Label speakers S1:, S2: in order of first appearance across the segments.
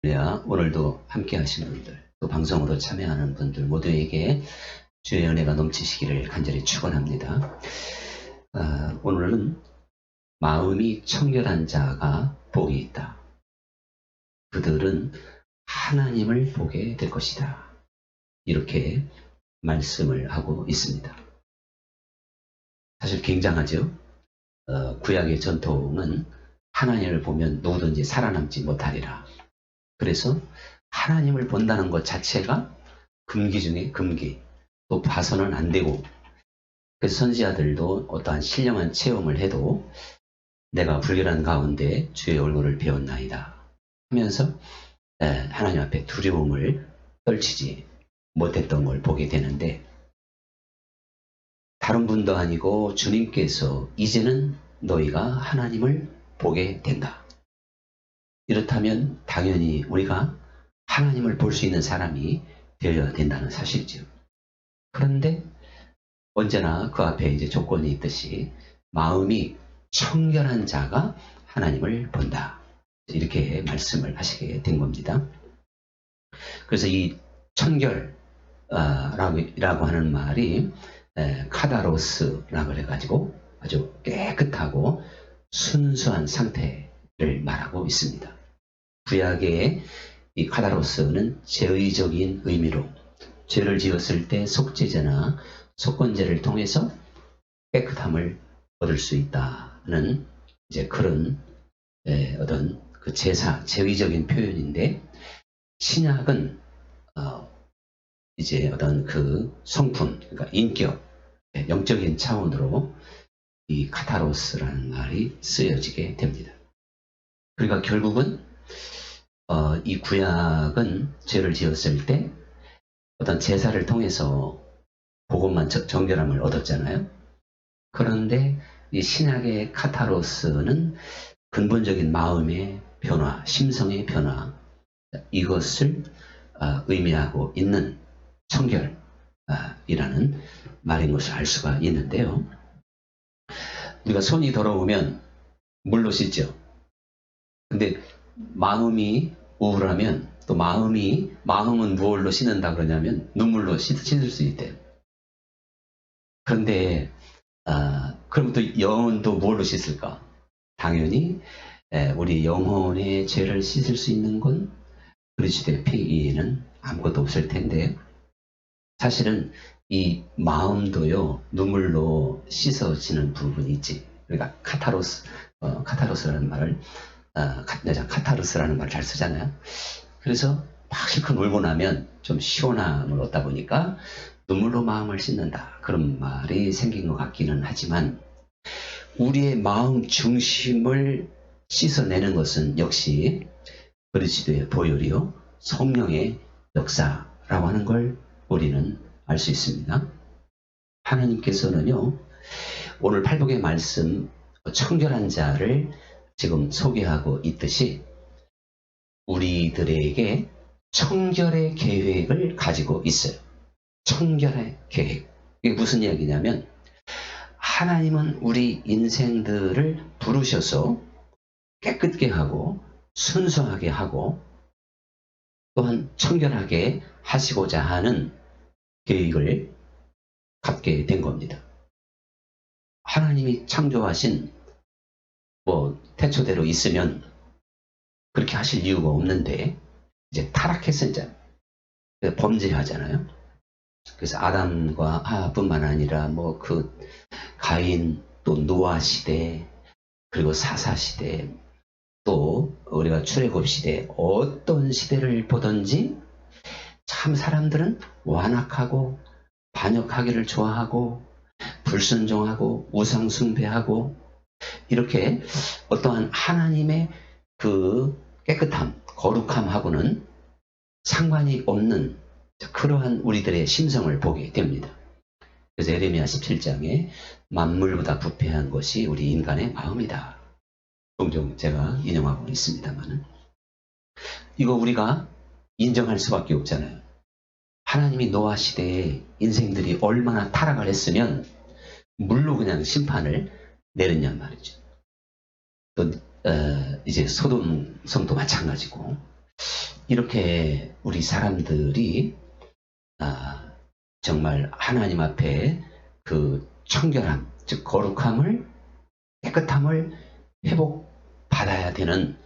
S1: 오늘도 함께 하신 분들, 또 방송으로 참여하는 분들 모두에게 주의 은혜가 넘치시기를 간절히 축원합니다. 오늘은 마음이 청결한 자가 복이 있다. 그들은 하나님을 보게 될 것이다. 이렇게 말씀을 하고 있습니다. 사실 굉장하죠. 구약의 전통은 하나님을 보면 누구든지 살아남지 못하리라. 그래서 하나님을 본다는 것 자체가 금기 중에 금기, 또 봐서는 안 되고, 그래서 선지자들도 어떠한 신령한 체험을 해도 내가 불결한 가운데 주의 얼굴을 배웠나이다 하면서 하나님 앞에 두려움을 떨치지 못했던 걸 보게 되는데, 다른 분도 아니고 주님께서 이제는 너희가 하나님을 보게 된다. 이렇다면 당연히 우리가 하나님을 볼 수 있는 사람이 되어야 된다는 사실이죠. 그런데 언제나 그 앞에 이제 조건이 있듯이 마음이 청결한 자가 하나님을 본다. 이렇게 말씀을 하시게 된 겁니다. 그래서 이 청결 라고 하는 말이 카다로스라고 해가지고 아주 깨끗하고 순수한 상태를 말하고 있습니다. 구약의 이 카다로스는 제의적인 의미로 죄를 지었을 때 속죄제나 속건제를 통해서 깨끗함을 얻을 수 있다는 이제 그런 어떤 그 제사, 제의적인 표현인데, 신약은 이제 어떤 그 성품, 그러니까 인격, 영적인 차원으로 이 카타로스라는 말이 쓰여지게 됩니다. 그러니까 결국은 이 구약은 죄를 지었을 때 어떤 제사를 통해서 그것만 정결함을 얻었잖아요. 그런데 이 신약의 카타로스는 근본적인 마음의 변화, 심성의 변화, 이것을 의미하고 있는 청결이라는 말인 것을 알 수가 있는데요. 우리가 손이 더러우면 물로 씻죠. 근데 마음이 우울하면 또 마음은 무엇로 씻는다 그러냐면 눈물로 씻을 수 있대요. 그런데 그럼 또 영혼도 무엇로 씻을까? 당연히 우리 영혼의 죄를 씻을 수 있는 건 그리스도의 피 이에는 아무것도 없을 텐데, 사실은 이 마음도요 눈물로 씻어지는 부분이 있지. 그러니까 카타로스라는 말을 카타르스라는 말을 잘 쓰잖아요. 그래서 막 실컷 울고 나면 좀 시원함을 얻다 보니까 눈물로 마음을 씻는다, 그런 말이 생긴 것 같기는 하지만, 우리의 마음 중심을 씻어내는 것은 역시 그리스도의 보혈이요 성령의 역사라고 하는 걸 우리는 알 수 있습니다. 하나님께서는요 오늘 팔복의 말씀 청결한 자를 지금 소개하고 있듯이 우리들에게 청결의 계획을 가지고 있어요. 청결의 계획. 이게 무슨 이야기냐면, 하나님은 우리 인생들을 부르셔서 깨끗게 하고 순수하게 하고 또한 청결하게 하시고자 하는 계획을 갖게 된 겁니다. 하나님이 창조하신 태초대로 있으면 그렇게 하실 이유가 없는데, 이제 타락해서 이제 범죄하잖아요. 그래서 아담과 하와뿐만 아니라 그 가인, 또 노아 시대, 그리고 사사 시대, 또 우리가 출애굽 시대, 어떤 시대를 보든지 참 사람들은 완악하고 반역하기를 좋아하고 불순종하고 우상 숭배하고 이렇게 어떠한 하나님의 그 깨끗함, 거룩함하고는 상관이 없는 그러한 우리들의 심성을 보게 됩니다. 그래서 예레미야 17장에 만물보다 부패한 것이 우리 인간의 마음이다. 종종 제가 인용하고 있습니다만, 이거 우리가 인정할 수밖에 없잖아요. 하나님이 노아 시대에 인생들이 얼마나 타락을 했으면 물로 그냥 심판을 내렸냔 말이죠. 또 이제 소돔 성도 마찬가지고, 이렇게 우리 사람들이 정말 하나님 앞에 그 청결함, 즉 거룩함을, 깨끗함을 회복받아야 되는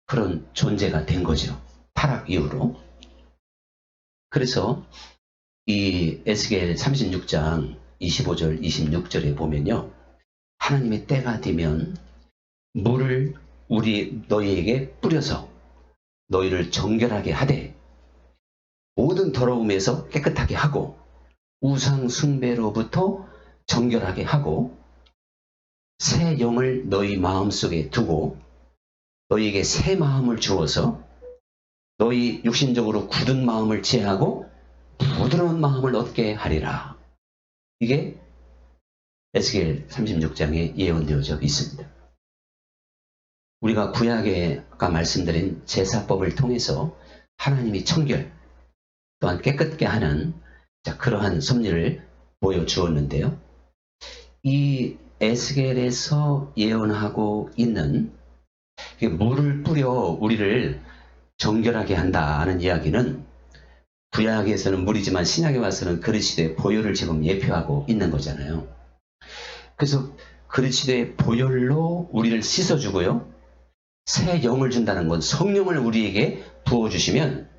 S1: 그런 존재가 된 거죠. 타락 이후로. 그래서 이 에스겔 36장 25절 26절에 보면요, 하나님의 때가 되면 물을 너희에게 뿌려서 너희를 정결하게 하되 모든 더러움에서 깨끗하게 하고 우상 숭배로부터 정결하게 하고 새 영을 너희 마음속에 두고 너희에게 새 마음을 주어서 너희 육신적으로 굳은 마음을 제하고 부드러운 마음을 얻게 하리라. 이게 에스겔 36장에 예언되어져 있습니다. 우리가 구약에 아까 말씀드린 제사법을 통해서 하나님이 청결 또한 깨끗게 하는 그러한 섭리를 보여주었는데요. 이 에스겔에서 예언하고 있는 물을 뿌려 우리를 정결하게 한다는 이야기는 구약에서는 물이지만 신약에 와서는 그리스도의 보혈을 지금 예표하고 있는 거잖아요. 그래서 그리스도의 보혈로 우리를 씻어주고요, 새 영을 준다는 건 성령을 우리에게 부어주시면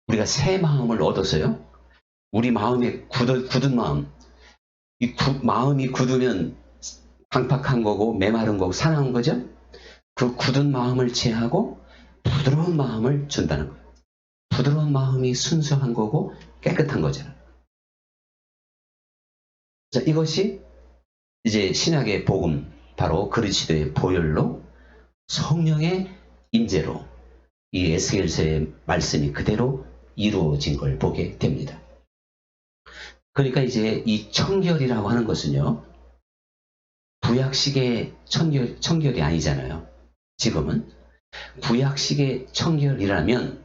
S1: 우리가 새 마음을 얻어서요, 우리 마음에 굳은 마음, 마음이 굳으면 강팍한 거고 메마른 거고 사나운 거죠. 그 굳은 마음을 제하고 부드러운 마음을 준다는 거예요. 부드러운 마음이 순수한 거고 깨끗한 거잖아요. 자, 이것이 이제 신약의 복음, 바로 그리스도의 보혈로 성령의 임재로 이 에스겔서의 말씀이 그대로 이루어진 걸 보게 됩니다. 그러니까 이제 이 청결이라고 하는 것은요, 구약식의 청결이 아니잖아요. 지금은 구약식의 청결이라면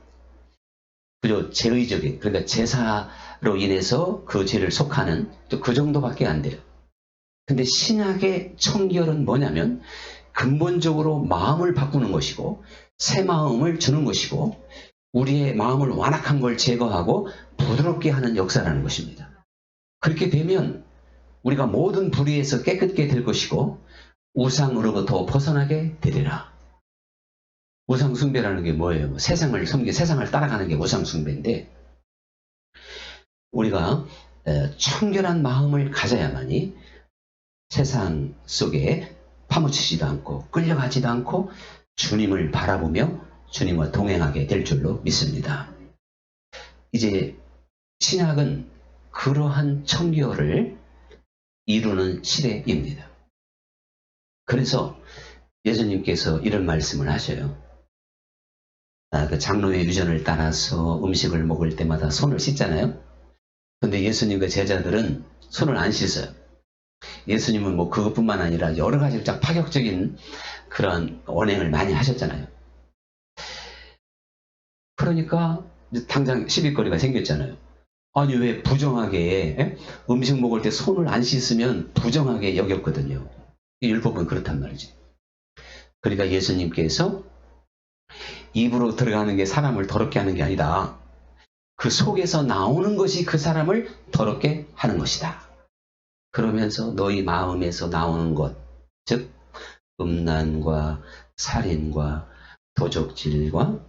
S1: 그저 죄의적인, 그러니까 제사로 인해서 그 죄를 속하는 또 그 정도밖에 안 돼요. 근데 신약의 청결은 뭐냐면 근본적으로 마음을 바꾸는 것이고 새 마음을 주는 것이고 우리의 마음을 완악한 걸 제거하고 부드럽게 하는 역사라는 것입니다. 그렇게 되면 우리가 모든 불의에서 깨끗게 될 것이고 우상으로부터 벗어나게 되리라. 우상 숭배라는 게 뭐예요? 세상을 따라가는 게 우상 숭배인데, 우리가 청결한 마음을 가져야만이 세상 속에 파묻히지도 않고 끌려가지도 않고 주님을 바라보며 주님과 동행하게 될 줄로 믿습니다. 이제 신약은 그러한 청결을 이루는 시대입니다. 그래서 예수님께서 이런 말씀을 하셔요. 그 장로의 유전을 따라서 음식을 먹을 때마다 손을 씻잖아요. 근데 예수님과 제자들은 손을 안 씻어요. 예수님은 뭐 그것뿐만 아니라 여러 가지 파격적인 그런 언행을 많이 하셨잖아요. 그러니까 당장 시비거리가 생겼잖아요. 아니 왜 부정하게 음식 먹을 때 손을 안 씻으면 부정하게 여겼거든요. 율법은 그렇단 말이지. 그러니까 예수님께서 입으로 들어가는 게 사람을 더럽게 하는 게 아니다. 그 속에서 나오는 것이 그 사람을 더럽게 하는 것이다. 그러면서 너희 마음에서 나오는 것, 즉 음란과 살인과 도적질과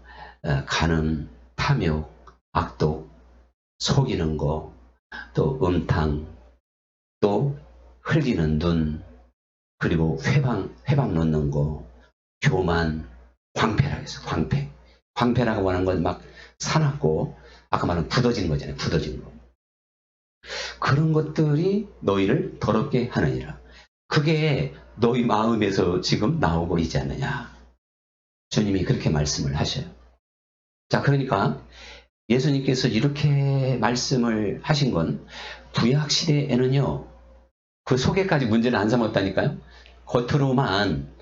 S1: 간음, 탐욕, 악독, 속이는 거, 또 음탕, 또 흘리는 눈, 그리고 회방 놓는 거, 교만, 광패라고 해서 광패. 광패라고 하는 건 막 사납고 아까 말한 굳어진 거잖아요. 굳어진 거. 그런 것들이 너희를 더럽게 하느니라. 그게 너희 마음에서 지금 나오고 있지 않느냐. 주님이 그렇게 말씀을 하셔요. 자, 그러니까 예수님께서 이렇게 말씀을 하신 건 구약 시대에는요, 그 속에까지 문제를 안 삼았다니까요. 겉으로만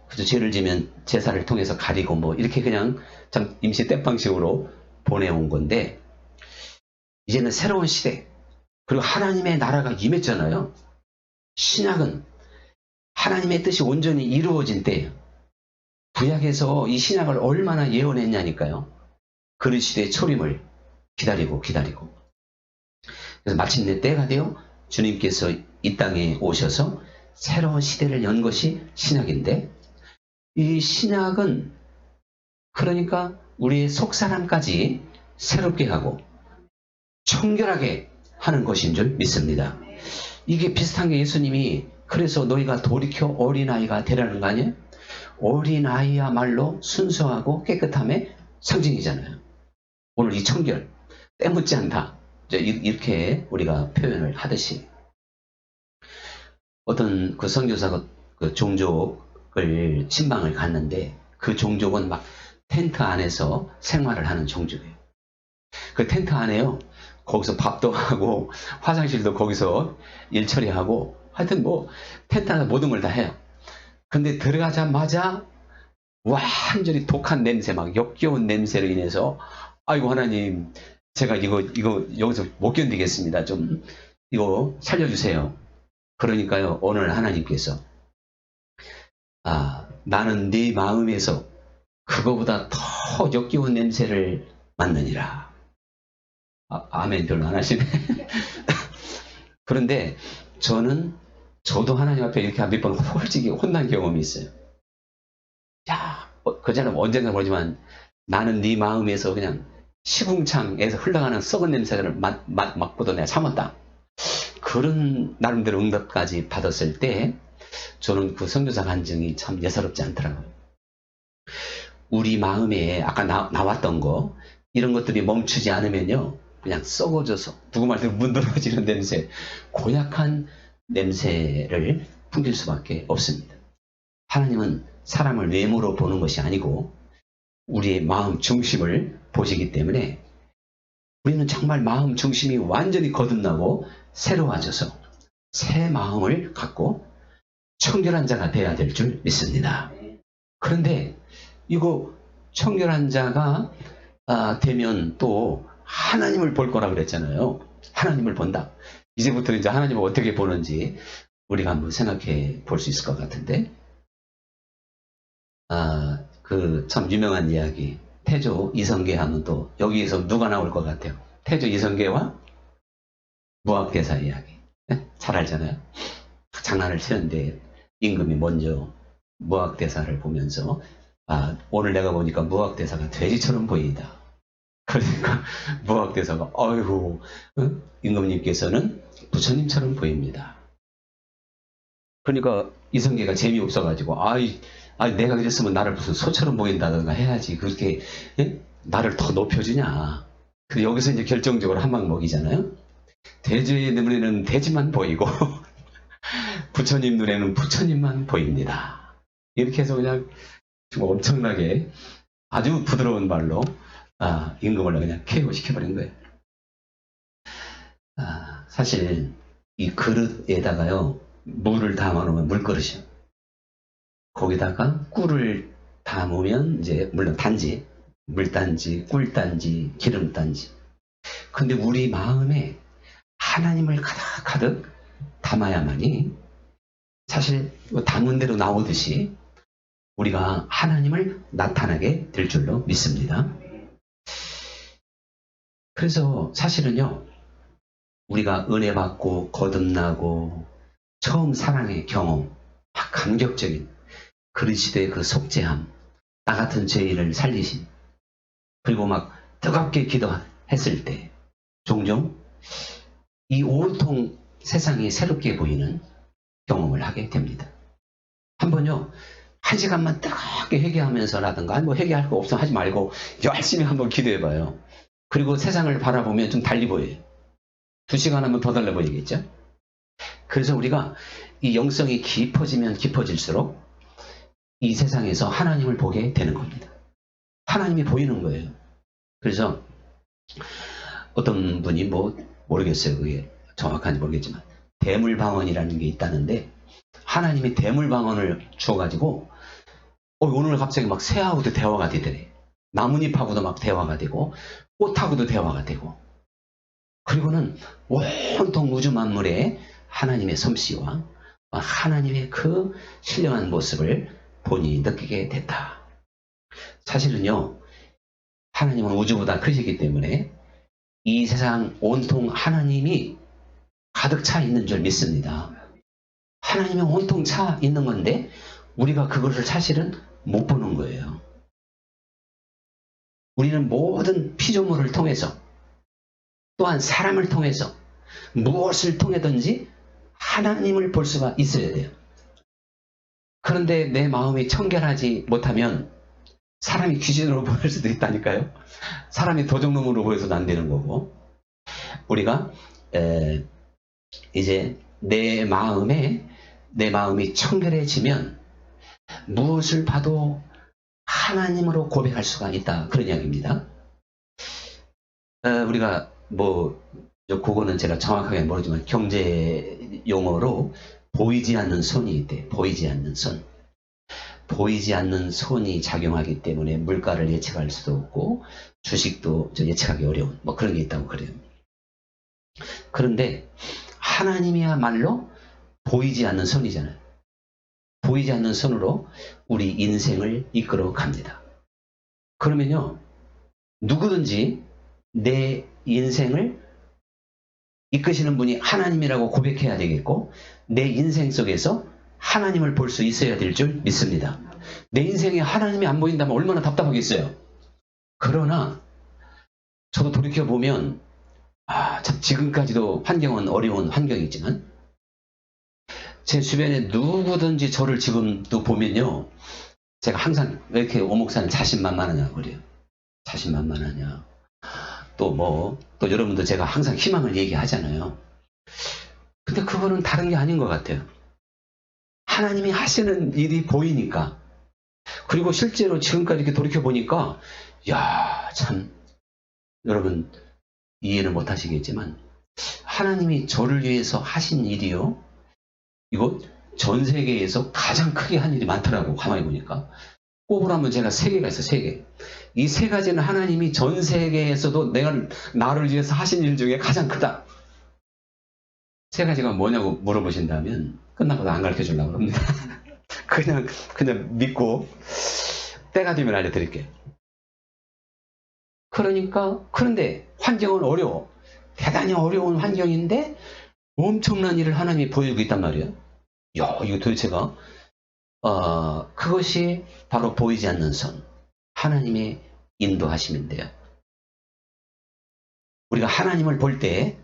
S1: 그저 죄를 지면 제사를 통해서 가리고 뭐 이렇게 그냥 참 임시 땜빵식으로 보내온 건데, 이제는 새로운 시대, 그리고 하나님의 나라가 임했잖아요. 신약은 하나님의 뜻이 온전히 이루어진 때예요. 구약에서 이 신약을 얼마나 예언했냐니까요. 그리스도의 초림을 기다리고. 그래서 마침내 때가 되어 주님께서 이 땅에 오셔서 새로운 시대를 연 것이 신약인데, 이 신약은 그러니까 우리의 속사람까지 새롭게 하고 청결하게 하는 것인 줄 믿습니다. 이게 비슷한 게 예수님이 그래서 너희가 돌이켜 어린아이가 되라는 거 아니에요? 어린아이야말로 순수하고 깨끗함의 상징이잖아요. 오늘 이 청결, 때묻지 않다. 이렇게 우리가 표현을 하듯이. 어떤 그 선교사가 그 종족을 신방을 갔는데 그 종족은 막 텐트 안에서 생활을 하는 종족이에요. 그 텐트 안에요. 거기서 밥도 하고 화장실도 거기서 일 처리하고 하여튼 뭐 텐트 안에 모든 걸 다 해요. 근데 들어가자마자 완전히 독한 냄새, 막 역겨운 냄새로 인해서 아이고 하나님, 제가 이거 여기서 못 견디겠습니다. 좀 이거 살려주세요. 그러니까요, 오늘 하나님께서 나는 네 마음에서 그거보다 더 역겨운 냄새를 맡느니라. 아멘 별로 안 하시네. 그런데 저도 하나님 앞에 이렇게 몇 번 솔직히 혼난 경험이 있어요. 야, 그전에 언젠가 모르지만 나는 네 마음에서 그냥 시궁창에서 흘러가는 썩은 냄새를 맡고도 내가 참았다. 그런 나름대로 응답까지 받았을 때 저는 그 선교사 간증이 참 예사롭지 않더라고요. 우리 마음에 아까 나왔던 거, 이런 것들이 멈추지 않으면요, 그냥 썩어져서 누구 말대로 문드러지는 냄새, 고약한 냄새를 풍길 수밖에 없습니다. 하나님은 사람을 외모로 보는 것이 아니고 우리의 마음 중심을 보시기 때문에 우리는 정말 마음 중심이 완전히 거듭나고 새로워져서 새 마음을 갖고 청결한 자가 되어야 될 줄 믿습니다. 그런데 이거 청결한 자가 되면 또 하나님을 볼 거라 그랬잖아요. 하나님을 본다. 이제부터 이제 하나님을 어떻게 보는지 우리가 한번 생각해 볼 수 있을 것 같은데, 그 참 유명한 이야기, 태조 이성계 하면 또 여기에서 누가 나올 것 같아요? 태조 이성계와 무학대사 이야기. 네? 잘 알잖아요. 장난을 치는데 임금이 먼저 무학대사를 보면서 오늘 내가 보니까 무학대사가 돼지처럼 보인다. 그러니까 무학대사가 어이구, 임금님께서는 부처님처럼 보입니다. 그러니까 이성계가 재미없어가지고 내가 그랬으면 나를 무슨 소처럼 보인다든가 해야지, 그렇게 나를 더 높여주냐. 그리고 여기서 이제 결정적으로 한 방 먹이잖아요. 대주의 눈에는 대지만 보이고 부처님 눈에는 부처님만 보입니다. 이렇게 해서 그냥 정말 엄청나게 아주 부드러운 말로 임금을 그냥 KO 시켜버린 거예요. 사실 이 그릇에다가요, 물을 담아놓으면 물그릇이요. 거기다가 꿀을 담으면 이제 물론 단지, 물단지, 꿀단지, 기름단지. 근데 우리 마음에 하나님을 가득 담아야만이 사실 담은 대로 나오듯이 우리가 하나님을 나타나게 될 줄로 믿습니다. 그래서 사실은요, 우리가 은혜 받고 거듭나고 처음 사랑의 경험, 막 감격적인 그리스도의 그 속죄함, 나 같은 죄인을 살리신, 그리고 막 뜨겁게 기도했을 때 종종 이 온통 세상이 새롭게 보이는 경험을 하게 됩니다. 한번요, 1시간만 뜨겁게 회개하면서라든가, 뭐 회개할 거 없으면 하지 말고 열심히 한번 기도해봐요. 그리고 세상을 바라보면 좀 달리 보여요. 2시간 하면 더 달라 보이겠죠? 그래서 우리가 이 영성이 깊어지면 깊어질수록 이 세상에서 하나님을 보게 되는 겁니다. 하나님이 보이는 거예요. 그래서 어떤 분이 모르겠어요. 그게 정확한지 모르겠지만 대물방언이라는 게 있다는데, 하나님이 대물방언을 주어가지고 오늘 갑자기 막 새하고도 대화가 되더래. 나뭇잎하고도 막 대화가 되고 꽃하고도 대화가 되고, 그리고는 온통 우주 만물에 하나님의 솜씨와 하나님의 그 신령한 모습을 본인이 느끼게 됐다. 사실은요, 하나님은 우주보다 크시기 때문에 이 세상 온통 하나님이 가득 차 있는 줄 믿습니다. 하나님이 온통 차 있는 건데 우리가 그것을 사실은 못 보는 거예요. 우리는 모든 피조물을 통해서 또한 사람을 통해서 무엇을 통해든지 하나님을 볼 수가 있어야 돼요. 그런데 내 마음이 청결하지 못하면 사람이 귀신으로 보일 수도 있다니까요. 사람이 도적놈으로 보여서도 안 되는 거고. 우리가 이제 내 마음이 청결해지면 무엇을 봐도 하나님으로 고백할 수가 있다. 그런 이야기입니다. 우리가 그거는 제가 정확하게 모르지만 경제 용어로 보이지 않는 손이 있대. 보이지 않는 손. 보이지 않는 손이 작용하기 때문에 물가를 예측할 수도 없고 주식도 예측하기 어려운 그런 게 있다고 그래요. 그런데 하나님이야말로 보이지 않는 손이잖아요. 보이지 않는 손으로 우리 인생을 이끌어 갑니다. 그러면요, 누구든지 내 인생을 이끄시는 분이 하나님이라고 고백해야 되겠고 내 인생 속에서 하나님을 볼 수 있어야 될 줄 믿습니다. 내 인생에 하나님이 안 보인다면 얼마나 답답하겠어요. 그러나 저도 돌이켜보면 참 지금까지도 환경은 어려운 환경이지만 제 주변에 누구든지 저를 지금도 보면요, 제가 항상 왜 이렇게 오목사는 자신만만하냐고 그래요. 자신만만하냐. 또 여러분도 제가 항상 희망을 얘기하잖아요. 근데 그거는 다른 게 아닌 것 같아요. 하나님이 하시는 일이 보이니까. 그리고 실제로 지금까지 이렇게 돌이켜보니까, 참, 여러분, 이해는 못 하시겠지만, 하나님이 저를 위해서 하신 일이요, 이거 전 세계에서 가장 크게 한 일이 많더라고, 가만히 보니까. 꼽으라면 제가 3개가 있어요, 3개. 이 3가지는 하나님이 전 세계에서도 나를 위해서 하신 일 중에 가장 크다. 3가지가 뭐냐고 물어보신다면, 끝나고도 안 가르쳐 주려고 합니다. 그냥 믿고, 때가 되면 알려드릴게요. 그런데 환경은 어려워. 대단히 어려운 환경인데, 엄청난 일을 하나님이 보여주고 있단 말이에요. 이거 도대체가, 그것이 바로 보이지 않는 손, 하나님의 인도하심인데요. 우리가 하나님을 볼 때,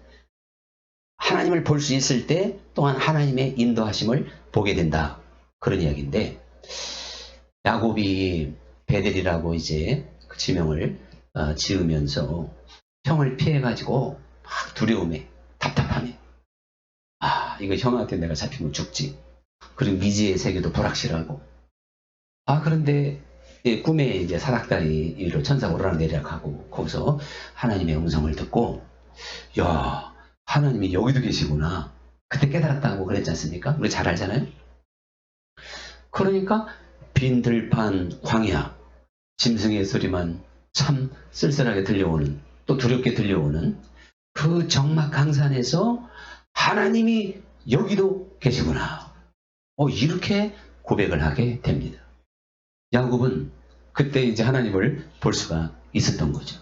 S1: 하나님을 볼 수 있을 때 또한 하나님의 인도하심을 보게 된다. 그런 이야기인데, 야곱이 베델이라고 이제 그 지명을 지으면서 형을 피해가지고 막 두려움에, 답답함에, 이거 형한테 내가 잡히면 죽지. 그리고 미지의 세계도 불확실하고. 그런데 꿈에 이제 사닥다리 위로 천사가 오르락내리락 하고 거기서 하나님의 음성을 듣고, 하나님이 여기도 계시구나. 그때 깨달았다고 그랬지 않습니까? 우리 잘 알잖아요. 그러니까 빈 들판 광야, 짐승의 소리만 참 쓸쓸하게 들려오는, 또 두렵게 들려오는 그 적막 강산에서 하나님이 여기도 계시구나. 이렇게 고백을 하게 됩니다. 야곱은 그때 이제 하나님을 볼 수가 있었던 거죠.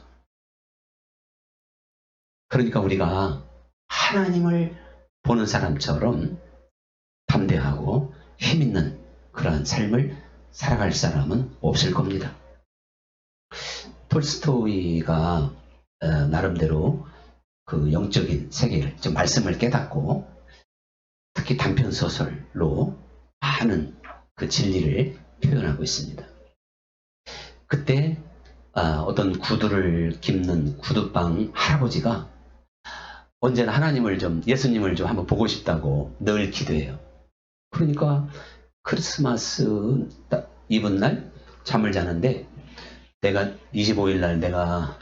S1: 그러니까 우리가 하나님을 보는 사람처럼 담대하고 힘있는 그러한 삶을 살아갈 사람은 없을 겁니다. 톨스토이가 나름대로 그 영적인 세계를, 좀 말씀을 깨닫고 특히 단편 소설로 많은 그 진리를 표현하고 있습니다. 그때 어떤 구두를 깁는 구두방 할아버지가 언제나 예수님을 좀 한번 보고 싶다고 늘 기도해요. 그러니까 크리스마스 이브 날 잠을 자는데 내가 25일 날 내가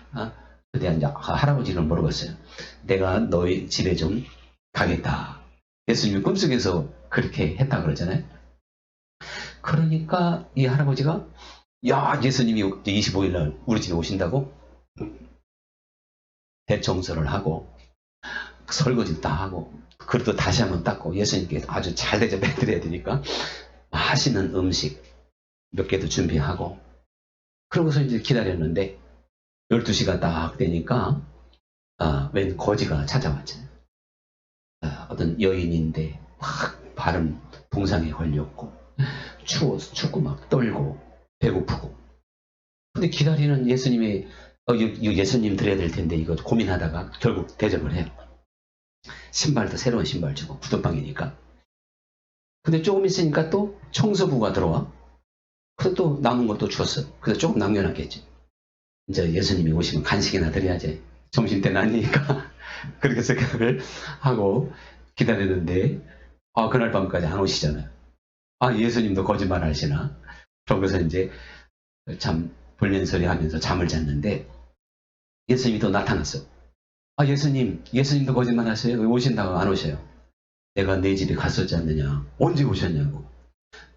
S1: 그때 이제 할아버지를 물어봤어요. 내가 너희 집에 좀 가겠다. 예수님이 꿈속에서 그렇게 했다 그러잖아요. 그러니까 이 할아버지가 예수님이 25일 날 우리 집에 오신다고 대청소를 하고 설거지 다 하고 그릇도 다시 한번 닦고 예수님께 아주 잘 대접해 드려야 되니까 맛있는 음식 몇 개도 준비하고 그러고서 이제 기다렸는데 12시가 딱 되니까 웬 거지가 찾아왔죠. 어떤 여인인데 막 발음 동상에 걸렸고 추워서 춥고 막 떨고 배고프고. 근데 기다리는 예수님의 이거 예수님 드려야 될 텐데 이거 고민하다가 결국 대접을 해요. 신발도 새로운 신발 주고 구두방이니까. 근데 조금 있으니까 또 청소부가 들어와. 그래서 또 남은 것도 줬어. 그래서 조금 남겨놨겠지. 이제 예수님이 오시면 간식이나 드려야지. 점심때는 아니니까. 그렇게 생각을 하고 기다렸는데 그날 밤까지 안 오시잖아요. 예수님도 거짓말 하시나. 그러고서 이제 참 불면소리 하면서 잠을 잤는데 예수님이 또 나타났어. 예수님도 거짓말 하세요. 오신다고 안 오셔요. 내가 내 집에 갔었지 않느냐. 언제 오셨냐고.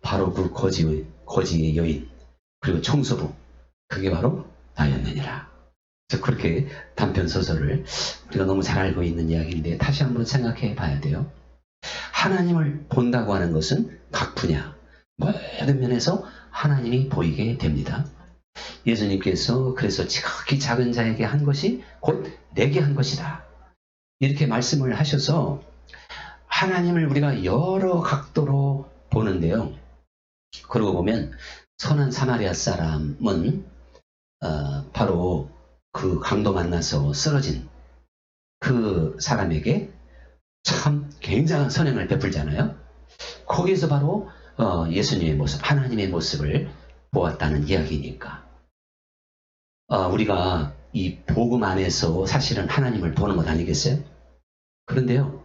S1: 바로 그 거지의 여인 그리고 청소부 그게 바로 나였느니라. 그렇게 단편 소설을 우리가 너무 잘 알고 있는 이야기인데 다시 한번 생각해 봐야 돼요. 하나님을 본다고 하는 것은 각 분야 모든 면에서 하나님이 보이게 됩니다. 예수님께서 그래서 지극히 작은 자에게 한 것이 곧 내게 한 것이다. 이렇게 말씀을 하셔서 하나님을 우리가 여러 각도로 보는데요. 그러고 보면 선한 사마리아 사람은 바로 그 강도 만나서 쓰러진 그 사람에게 참 굉장한 선행을 베풀잖아요. 거기에서 바로 예수님의 모습, 하나님의 모습을 보았다는 이야기니까. 우리가 이 복음 안에서 사실은 하나님을 보는 것 아니겠어요? 그런데요,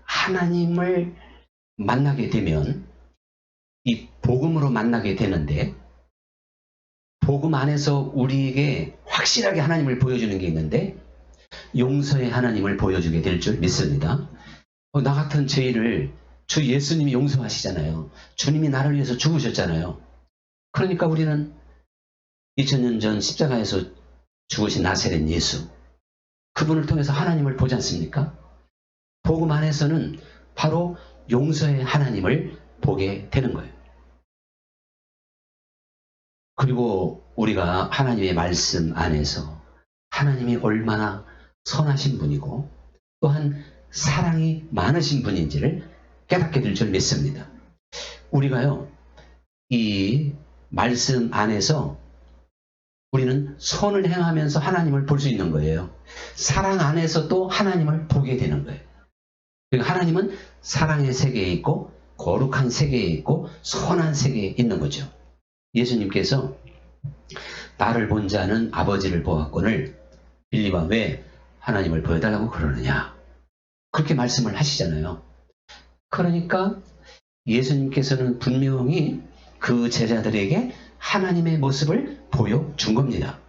S1: 하나님을 만나게 되면 이 복음으로 만나게 되는데 복음 안에서 우리에게 확실하게 하나님을 보여주는 게 있는데 용서의 하나님을 보여주게 될 줄 믿습니다. 나 같은 죄인을 주 예수님이 용서하시잖아요. 주님이 나를 위해서 죽으셨잖아요. 그러니까 우리는 2000년 전 십자가에서 죽으신 나사렛 예수 그분을 통해서 하나님을 보지 않습니까? 복음 안에서는 바로 용서의 하나님을 보게 되는 거예요. 그리고 우리가 하나님의 말씀 안에서 하나님이 얼마나 선하신 분이고 또한 사랑이 많으신 분인지를 깨닫게 될 줄 믿습니다. 우리가요, 이 말씀 안에서 우리는 선을 행하면서 하나님을 볼 수 있는 거예요. 사랑 안에서 또 하나님을 보게 되는 거예요. 그러니까 하나님은 사랑의 세계에 있고 거룩한 세계에 있고 선한 세계에 있는 거죠. 예수님께서 나를 본 자는 아버지를 보았거늘 빌립아 왜 하나님을 보여달라고 그러느냐 그렇게 말씀을 하시잖아요. 그러니까 예수님께서는 분명히 그 제자들에게 하나님의 모습을 보여준 겁니다.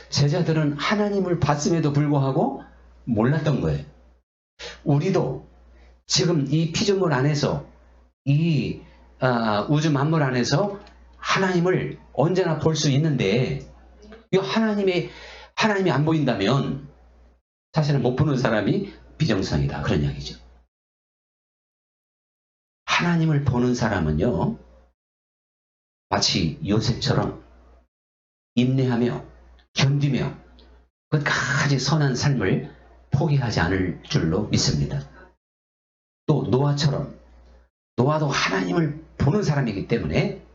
S1: 제자들은 하나님을 봤음에도 불구하고 몰랐던 거예요. 우리도 지금 이 피조물 안에서 이 우주 만물 안에서 하나님을 언제나 볼 수 있는데 이 하나님이 안 보인다면 사실은 못 보는 사람이 비정상이다 그런 이야기죠. 하나님을 보는 사람은요 마치 요셉처럼 인내하며 견디며 끝까지 선한 삶을 포기하지 않을 줄로 믿습니다. 또 노아도 하나님을 보는 사람이기 때문에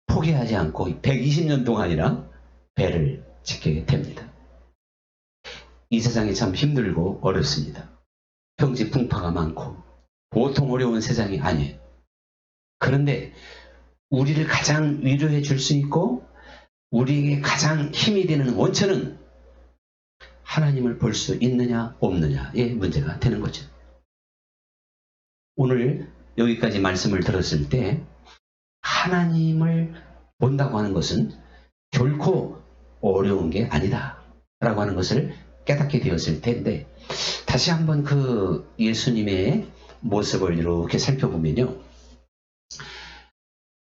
S1: 포기하지 않고 120년 동안이나 배를 짓게 됩니다. 이 세상이 참 힘들고 어렵습니다. 평지 풍파가 많고 보통 어려운 세상이 아니에요. 그런데 우리를 가장 위로해 줄 수 있고 우리에게 가장 힘이 되는 원천은 하나님을 볼 수 있느냐 없느냐의 문제가 되는 거죠. 오늘 여기까지 말씀을 들었을 때 하나님을 본다고 하는 것은 결코 어려운 게 아니다 라고 하는 것을 깨닫게 되었을 텐데 다시 한번 그 예수님의 모습을 이렇게 살펴보면요.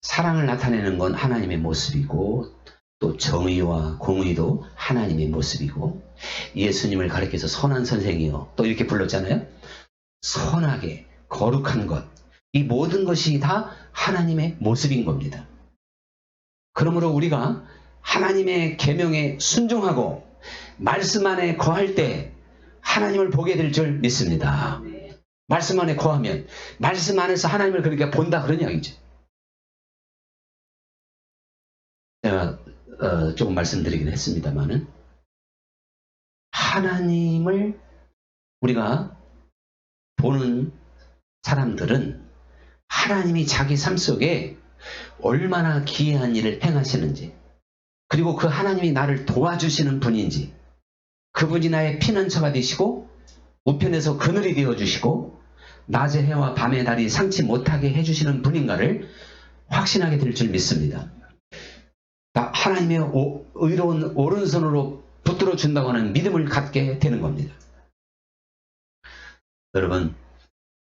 S1: 사랑을 나타내는 건 하나님의 모습이고 또 정의와 공의도 하나님의 모습이고 예수님을 가리켜서 선한 선생이요 또 이렇게 불렀잖아요. 선하게 거룩한 것 이 모든 것이 다 하나님의 모습인 겁니다. 그러므로 우리가 하나님의 계명에 순종하고 말씀 안에 거할 때 하나님을 보게 될 줄 믿습니다. 말씀 안에 거하면 말씀 안에서 하나님을 그러니까 본다 그런 이야기죠. 제가 조금 말씀드리긴 했습니다만은 하나님을 우리가 보는 사람들은 하나님이 자기 삶 속에 얼마나 기이한 일을 행하시는지, 그리고 그 하나님이 나를 도와주시는 분인지, 그분이 나의 피난처가 되시고 우편에서 그늘이 되어주시고 낮의 해와 밤의 달이 상치 못하게 해주시는 분인가를 확신하게 될 줄 믿습니다. 하나님의 의로운 오른손으로 붙들어 준다고 하는 믿음을 갖게 되는 겁니다. 여러분,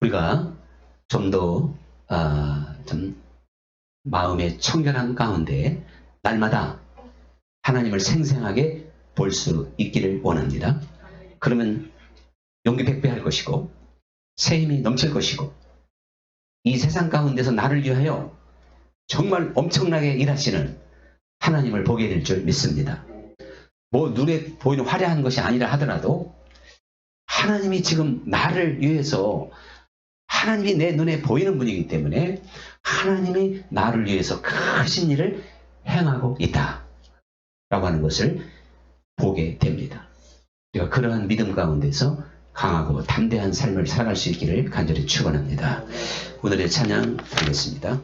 S1: 우리가 좀 더 마음의 청결한 가운데 날마다 하나님을 생생하게 볼 수 있기를 원합니다. 그러면 용기 백배할 것이고 새 힘이 넘칠 것이고 이 세상 가운데서 나를 위하여 정말 엄청나게 일하시는 하나님을 보게 될 줄 믿습니다. 뭐 눈에 보이는 화려한 것이 아니라 하더라도 하나님이 지금 나를 위해서, 하나님이 내 눈에 보이는 분이기 때문에 하나님이 나를 위해서 크신 일을 행하고 있다 라고 하는 것을 보게 됩니다. 우리가 그러한 믿음 가운데서 강하고 담대한 삶을 살아갈 수 있기를 간절히 축원합니다. 오늘의 찬양 드리겠습니다.